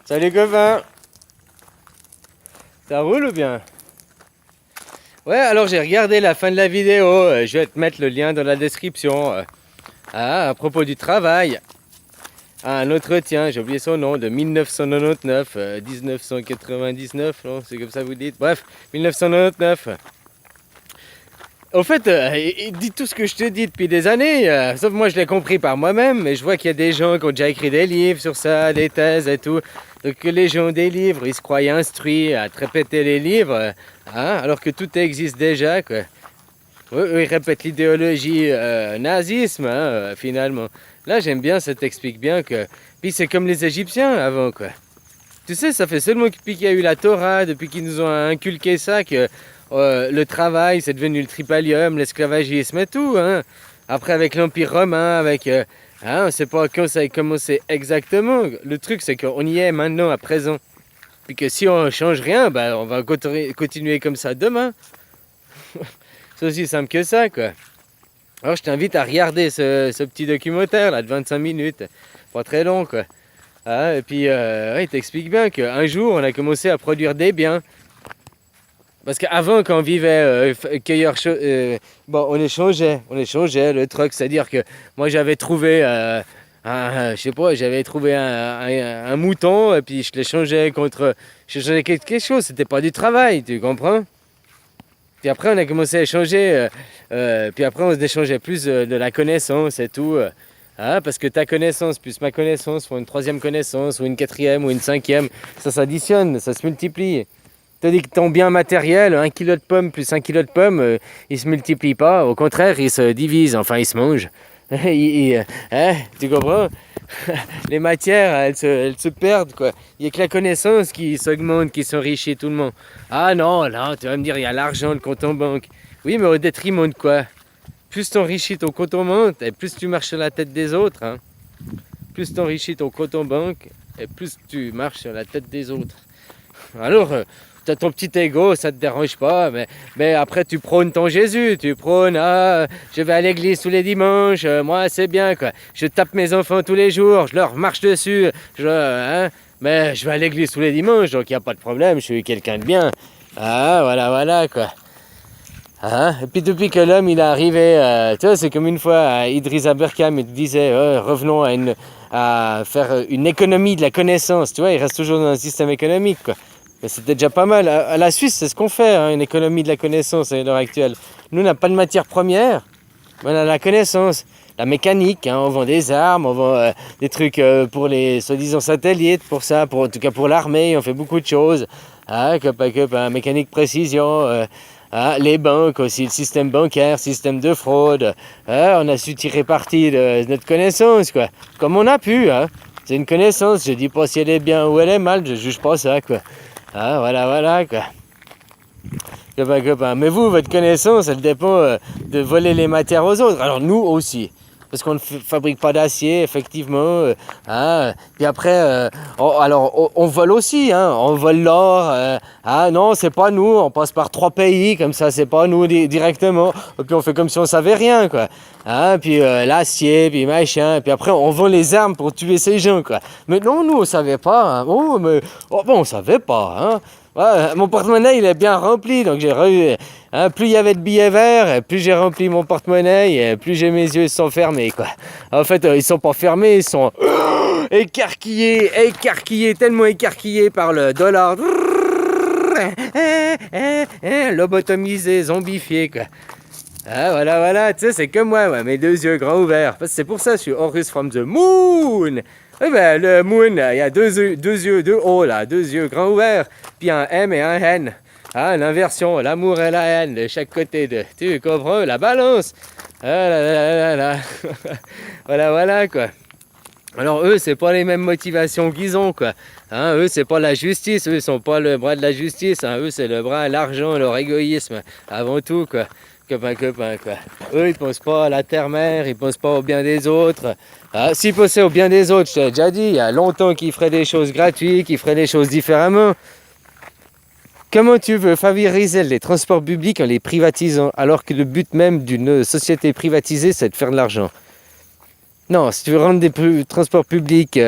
Salut copain. Ça roule ou bien? Ouais, alors j'ai regardé la fin de la vidéo, je vais te mettre le lien dans la description. À propos du travail, un entretien, j'ai oublié son nom, de 1999, 1999, non, c'est comme ça que vous dites. Bref, 1999. Au fait, il dit tout ce que je te dis depuis des années, sauf moi je l'ai compris par moi-même, mais je vois qu'il y a des gens qui ont déjà écrit des livres sur ça, des thèses et tout. Donc les gens ont des livres, ils se croient instruits à te répéter les livres, alors que tout existe déjà, quoi. Eux, ils répètent l'idéologie nazisme, finalement. Là, j'aime bien, ça t'explique bien que... Puis c'est comme les Égyptiens avant, quoi. Tu sais, ça fait seulement depuis qu'il y a eu la Torah, depuis qu'ils nous ont inculqué ça, que le travail, c'est devenu le tripalium, l'esclavagisme et tout. Hein. Après, avec l'Empire romain, avec... on ne sait pas quand ça a commencé exactement. Le truc, c'est qu'on y est maintenant, à présent. Puis que si on ne change rien, ben, on va continuer comme ça demain. C'est aussi simple que ça, quoi. Alors, je t'invite à regarder ce petit documentaire, là, de 25 minutes. Pas très long, quoi. Et puis, il t'explique bien qu'un jour, on a commencé à produire des biens. Parce qu'avant, quand on vivait cueilleur, on échangeait le truc. C'est-à-dire que moi, j'avais trouvé, je sais pas, j'avais trouvé un mouton, et puis je l'échangeais contre, je changeais quelque chose. C'était pas du travail, tu comprends? Puis après, on a commencé à échanger, puis après, on se échangeait plus de la connaissance et tout. Parce que ta connaissance plus ma connaissance font une troisième connaissance, ou une quatrième, ou une cinquième. Ça s'additionne, ça se multiplie. Tandis que ton bien matériel, 1 kilo de pommes plus 1 kilo de pommes, il ne se multiplie pas. Au contraire, il se divise, enfin, il se mange. Tu comprends? Les matières, elles se perdent, quoi. Il n'y a que la connaissance qui s'augmente, qui s'enrichit tout le monde. Ah non, là, tu vas me dire, il y a l'argent, le compte en banque. Oui, mais au détriment de quoi? Plus t'enrichis ton compte en banque, et plus tu marches sur la tête des autres. Hein. Plus t'enrichis ton compte en banque, et plus tu marches sur la tête des autres. Alors, tu as ton petit ego, ça te dérange pas, mais après tu prônes ton Jésus, tu prônes, je vais à l'église tous les dimanches, moi c'est bien, quoi. Je tape mes enfants tous les jours, je leur marche dessus, mais je vais à l'église tous les dimanches, donc il n'y a pas de problème, je suis quelqu'un de bien. Voilà, quoi. Et puis depuis que l'homme il est arrivé, tu vois, c'est comme une fois Idriss Aberkam il disait revenons à faire une économie de la connaissance, tu vois, il reste toujours dans un système économique, quoi. Mais c'était déjà pas mal. À la Suisse, c'est ce qu'on fait, une économie de la connaissance à l'heure actuelle. Nous, on n'a pas de matière première, mais on a la connaissance. La mécanique, on vend des armes, on vend des trucs pour les soi-disant satellites, pour ça, en tout cas pour l'armée, on fait beaucoup de choses. Mécanique précision, les banques aussi, le système bancaire, système de fraude. On a su tirer parti de notre connaissance, quoi. Comme on a pu, C'est une connaissance, je dis pas si elle est bien ou elle est mal, je juge pas ça, quoi. Voilà, quoi. Copain. Mais vous, votre connaissance, elle dépend de voler les matières aux autres. Alors nous aussi. Parce qu'on ne fabrique pas d'acier, effectivement. Puis après, on vole aussi, on vole l'or. Non, c'est pas nous, on passe par 3 pays, comme ça, c'est pas nous directement. Et puis on fait comme si on savait rien, quoi. Puis l'acier, puis machin. Puis après, on vend les armes pour tuer ces gens, quoi. Mais non, nous, on savait pas. On savait pas, mon porte-monnaie, il est bien rempli, donc j'ai plus il y avait de billets verts, plus j'ai rempli mon porte-monnaie, et plus mes yeux sont fermés, quoi. En fait, ils sont pas fermés, ils sont écarquillés, tellement écarquillés par le dollar. Lobotomisé, zombifié, quoi. Voilà, tu sais, c'est comme moi, mes 2 yeux grands ouverts. C'est pour ça que je suis Horus from the Moon. Oui, ben, le Moon, il y a 2 yeux, 2 O, là, 2 yeux grands ouverts, puis un M et un N. L'inversion, l'amour et la haine de chaque côté de... Tu comprends? La balance. Voilà, quoi. Alors, eux, c'est pas les mêmes motivations qu'ils ont, quoi. Eux, c'est pas la justice, eux, ils sont pas le bras de la justice. Eux, c'est le bras à l'argent, leur égoïsme, avant tout, quoi. Copain, quoi. Eux, ils pensent pas à la terre-mère, ils pensent pas au bien des autres. S'ils pensaient au bien des autres, je t'ai déjà dit, il y a longtemps qu'ils feraient des choses gratuites, qu'ils feraient des choses différemment. Comment tu veux favoriser les transports publics en les privatisant, alors que le but même d'une société privatisée, c'est de faire de l'argent? Non, si tu veux rendre des transports publics,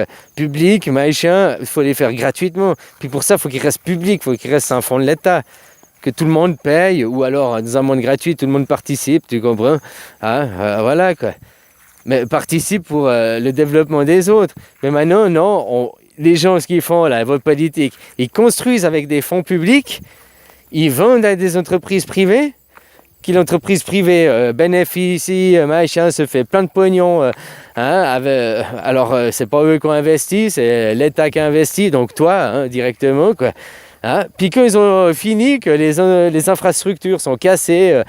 machin, il faut les faire gratuitement. Puis pour ça, il faut qu'ils restent publics, il faut qu'ils restent un fonds de l'État. Que tout le monde paye, ou alors dans un monde gratuit, tout le monde participe, tu comprends? Hein, voilà quoi. Mais participe pour le développement des autres. Mais maintenant, non, les gens, ce qu'ils font, la vote politique, ils construisent avec des fonds publics, ils vendent à des entreprises privées, qui l'entreprise privée bénéficie, machin, se fait plein de pognon. Alors, c'est pas eux qui ont investi, c'est l'État qui a investi, donc toi, hein, directement, quoi. Hein? Puis quand ils ont fini, que les infrastructures sont cassées,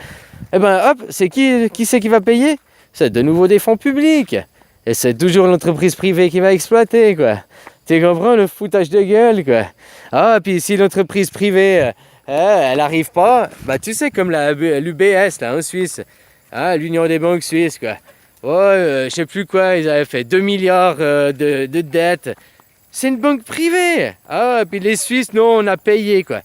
eh ben hop, c'est qui c'est qui va payer? C'est de nouveau des fonds publics. Et c'est toujours l'entreprise privée qui va exploiter, quoi. Tu comprends le foutage de gueule, quoi. Ah, puis si l'entreprise privée, elle n'arrive pas, bah tu sais, comme l'UBS, là, en Suisse, hein, l'Union des banques suisses, quoi. Ouais, je sais plus quoi, ils avaient fait 2 milliards de dettes. C'est une banque privée. Ah, puis les Suisses, non, on a payé, quoi.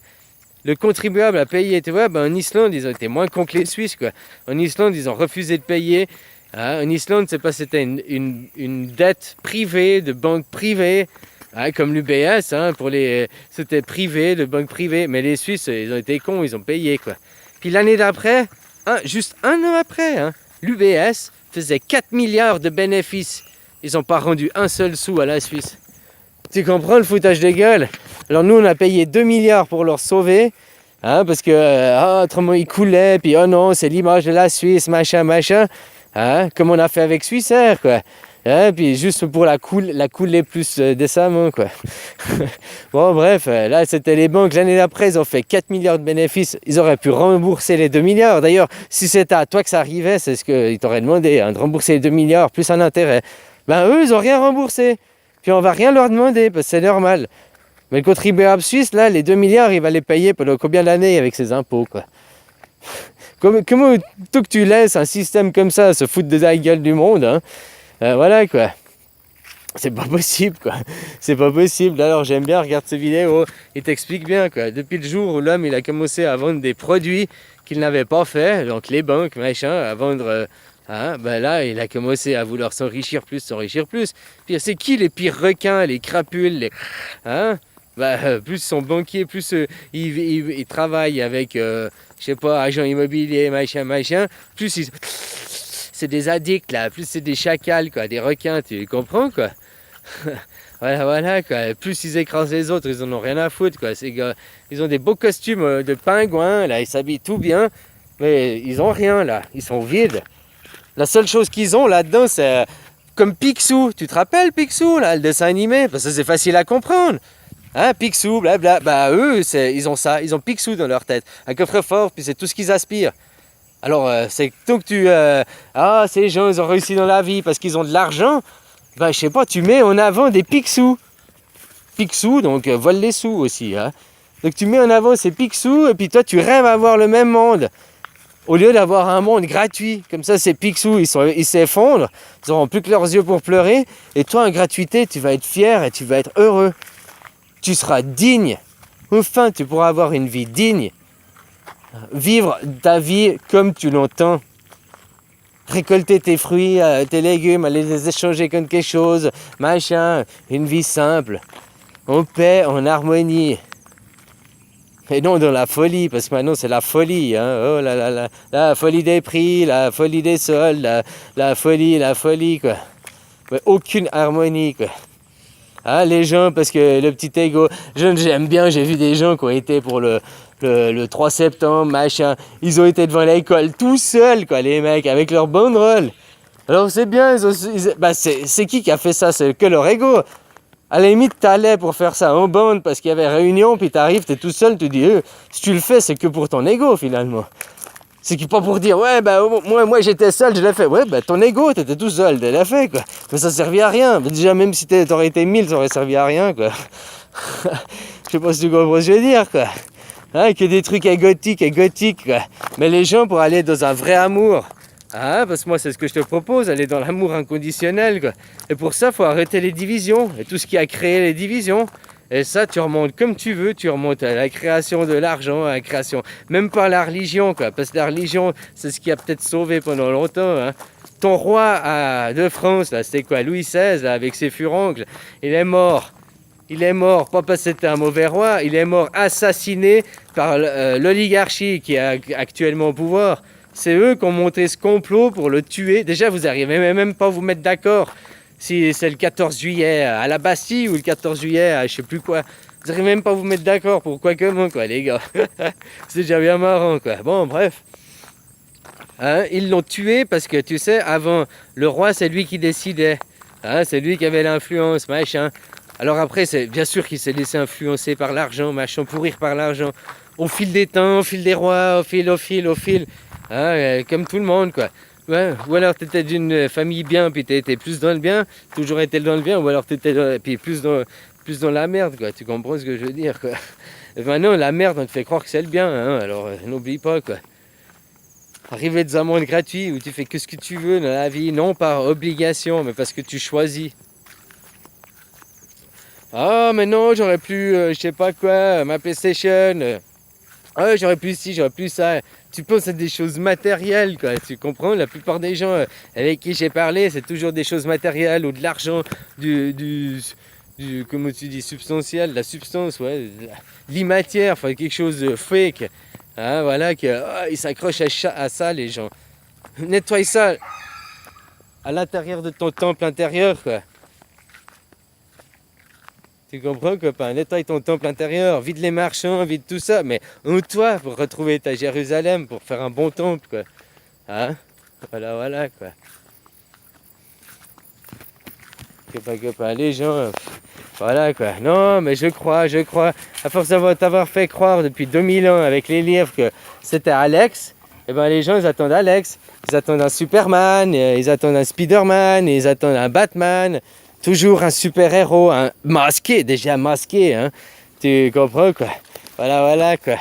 Le contribuable a payé. Tu vois, en Islande, ils ont été moins cons que les Suisses, quoi. En Islande, ils ont refusé de payer. Ah, en Islande, c'est pas, c'était une dette privée, de banque privée, ah, comme l'UBS, hein, c'était privé, de banque privée. Mais les Suisses, ils ont été cons, ils ont payé, quoi. Puis l'année d'après, juste un an après, hein, l'UBS faisait 4 milliards de bénéfices. Ils n'ont pas rendu un seul sou à la Suisse. Tu comprends le foutage de gueule? Alors nous, on a payé 2 milliards pour leur sauver, hein, parce que autrement ils coulaient, puis oh non, c'est l'image de la Suisse, machin, hein, comme on a fait avec Swissair, quoi. Hein, puis juste pour la couler plus décemment, quoi. Bon, bref, là, c'était les banques. L'année d'après, ils ont fait 4 milliards de bénéfices. Ils auraient pu rembourser les 2 milliards. D'ailleurs, si c'était à toi que ça arrivait, c'est ce qu'ils t'auraient demandé, hein, de rembourser les 2 milliards plus un intérêt. Ben eux, ils n'ont rien remboursé. Puis on va rien leur demander, parce que c'est normal. Mais le contribuable suisse, là, les 2 milliards, il va les payer pendant combien d'années avec ses impôts, quoi. Comment tout que tu laisses un système comme ça se foutre de la gueule du monde, hein, voilà, quoi. C'est pas possible, quoi. C'est pas possible. Alors j'aime bien, regarde ces vidéos, il t'explique bien, quoi. Depuis le jour où l'homme, il a commencé à vendre des produits qu'il n'avait pas fait, donc les banques, machin, à vendre... ben là, il a commencé à vouloir s'enrichir plus. Puis c'est qui les pires requins, les crapules, plus ils sont banquiers, plus ils travaillent avec, je sais pas, agents immobiliers, machin, plus c'est des addicts là, plus c'est des chacals, quoi, des requins, tu comprends, quoi. Voilà, quoi. Plus ils écrasent les autres, ils en ont rien à foutre, quoi. Ils ont des beaux costumes de pingouins, là, ils s'habillent tout bien, mais ils ont rien, là, ils sont vides. La seule chose qu'ils ont là-dedans, c'est comme Picsou. Tu te rappelles Picsou, là, le dessin animé? Parce que c'est facile à comprendre. Hein, Picsou, blabla. Bah eux, ils ont ça. Ils ont Picsou dans leur tête. Un coffre-fort, puis c'est tout ce qu'ils aspirent. Alors, c'est tant que ces gens, ils ont réussi dans la vie parce qu'ils ont de l'argent. Bah, je sais pas, tu mets en avant des Picsou. Picsou, donc vole les sous aussi. Hein. Donc tu mets en avant ces Picsou, et puis toi, tu rêves à avoir le même monde. Au lieu d'avoir un monde gratuit, comme ça ces Picsou, ils s'effondrent, ils n'auront plus que leurs yeux pour pleurer, et toi en gratuité, tu vas être fier et tu vas être heureux. Tu seras digne. Enfin, tu pourras avoir une vie digne. Vivre ta vie comme tu l'entends. Récolter tes fruits, tes légumes, aller les échanger contre quelque chose, machin, une vie simple, en paix, en harmonie. Et non dans la folie, parce que maintenant c'est la folie, hein. Oh là là là, la folie des prix, la folie des soldes, la folie, quoi. Mais aucune harmonie, quoi. Hein, les gens, parce que le petit ego, j'aime bien, j'ai vu des gens qui ont été pour le 3 septembre, machin, ils ont été devant l'école tout seuls, quoi, les mecs, avec leur banderole. Alors c'est bien, c'est qui a fait ça? C'est que leur ego. À la limite, t'allais pour faire ça en bande parce qu'il y avait réunion, puis t'arrives, t'es tout seul, tu dis, si tu le fais, c'est que pour ton ego finalement. C'est pas pour dire, ouais, moi j'étais seul, je l'ai fait. Ouais, ton ego, t'étais tout seul, tu l'as fait, quoi. Mais ça servait à rien. Déjà, même si t'aurais été 1000, ça aurait servi à rien, quoi. Je sais pas si tu comprends ce que je veux dire, quoi. Hein, que des trucs égotiques, quoi. Mais les gens, pour aller dans un vrai amour, parce que moi c'est ce que je te propose, aller dans l'amour inconditionnel, quoi. Et pour ça, il faut arrêter les divisions et tout ce qui a créé les divisions. Et ça, tu remontes comme tu veux, tu remontes à la création de l'argent, à la création, même pas la religion, quoi. Parce que la religion, c'est ce qui a peut-être sauvé pendant longtemps, hein. Ton roi de France, là, c'était quoi, Louis XVI, là, avec ses furoncles, il est mort. Il est mort, pas parce que c'était un mauvais roi, il est mort assassiné par l'oligarchie qui est actuellement au pouvoir. C'est eux qui ont monté ce complot pour le tuer. Déjà, vous n'arrivez même pas à vous mettre d'accord si c'est le 14 juillet à la Bastille ou le 14 juillet à je sais plus quoi. Vous n'arrivez même pas à vous mettre d'accord pour quoi quoi, les gars. C'est déjà bien marrant, quoi. Bon, bref. Hein, ils l'ont tué parce que, tu sais, avant, le roi, c'est lui qui décidait. Hein, c'est lui qui avait l'influence, machin. Alors après, c'est bien sûr qu'il s'est laissé influencer par l'argent, machin, pourrir par l'argent. Au fil des temps, au fil des rois, au fil. Hein, comme tout le monde, quoi. Ouais. Ou alors tu étais d'une famille bien, puis tu étais plus dans le bien, toujours été dans le bien, ou alors tu étais plus dans la merde, quoi. Tu comprends ce que je veux dire, quoi. Et maintenant, la merde, on te fait croire que c'est le bien, hein, alors n'oublie pas, quoi. Arriver dans un monde gratuit où tu fais que ce que tu veux dans la vie, non par obligation, mais parce que tu choisis. Ah, mais non, j'aurais pu, je sais pas quoi, ma PlayStation. Ah, j'aurais pu ci, j'aurais pu ça. Tu penses à des choses matérielles, quoi. Tu comprends? La plupart des gens avec qui j'ai parlé, c'est toujours des choses matérielles ou de l'argent, comment tu dis, substantiel, la substance, ouais, l'immatière, enfin quelque chose de fake. Hein, voilà, ils s'accrochent à ça, les gens. Nettoie ça à l'intérieur de ton temple intérieur, quoi. Tu comprends, copain? Nettoie ton temple intérieur, vide les marchands, vide tout ça, mais toi pour retrouver ta Jérusalem, pour faire un bon temple, quoi. Hein? Voilà, quoi. Copain, les gens, voilà, quoi. Non, mais je crois, à force t'avoir fait croire depuis 2000 ans avec les livres que c'était Alex, et ben les gens, ils attendent Alex, ils attendent un Superman, ils attendent un Spider-Man, ils attendent un Batman. Toujours un super-héros, un déjà masqué, hein. Tu comprends, quoi. Voilà, quoi.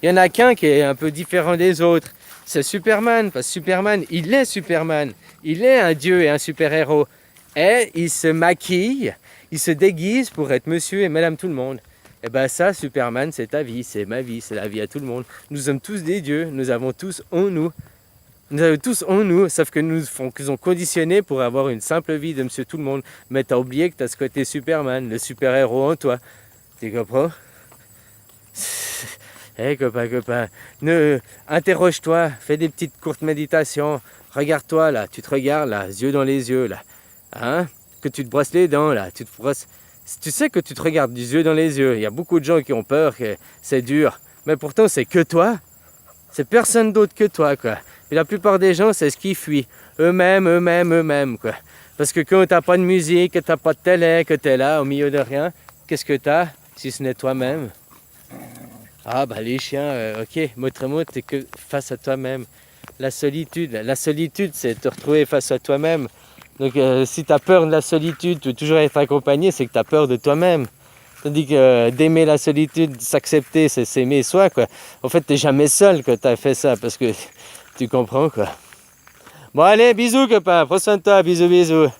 Il y en a qu'un qui est un peu différent des autres. C'est Superman, parce que Superman, il est Superman. Il est un dieu et un super-héros. Et il se maquille, il se déguise pour être monsieur et madame tout le monde. Et ben ça, Superman, c'est ta vie, c'est ma vie, c'est la vie à tout le monde. Nous sommes tous des dieux, nous avons tous en nous. Nous avons tous en nous, sauf que nous ont conditionné pour avoir une simple vie de monsieur tout le monde. Mais t'as oublié que t'as ce côté Superman, le super-héros en toi. Tu comprends? Hé, copain, interroge-toi, fais des petites courtes méditations. Regarde-toi là, tu te regardes là, yeux dans les yeux là. Hein? Que tu te brosses les dents là, tu te brosses. Tu sais que tu te regardes des yeux dans les yeux. Il y a beaucoup de gens qui ont peur, que c'est dur. Mais pourtant, c'est que toi. C'est personne d'autre que toi, quoi. Et la plupart des gens, c'est ce qu'ils fuient. Eux-mêmes, quoi. Parce que quand t'as pas de musique, que t'as pas de télé, que t'es là, au milieu de rien, qu'est-ce que t'as, si ce n'est toi-même? Ah, bah les chiens, ok, mot t'es que face à toi-même. La solitude, c'est te retrouver face à toi-même. Donc, si t'as peur de la solitude, tu veux toujours être accompagné, c'est que t'as peur de toi-même. Tandis que d'aimer la solitude, s'accepter, c'est s'aimer soi, quoi. En fait, t'es jamais seul quand t'as fait ça, parce que tu comprends, quoi. Bon, allez, bisous, copain. Prends soin de toi. Bisous.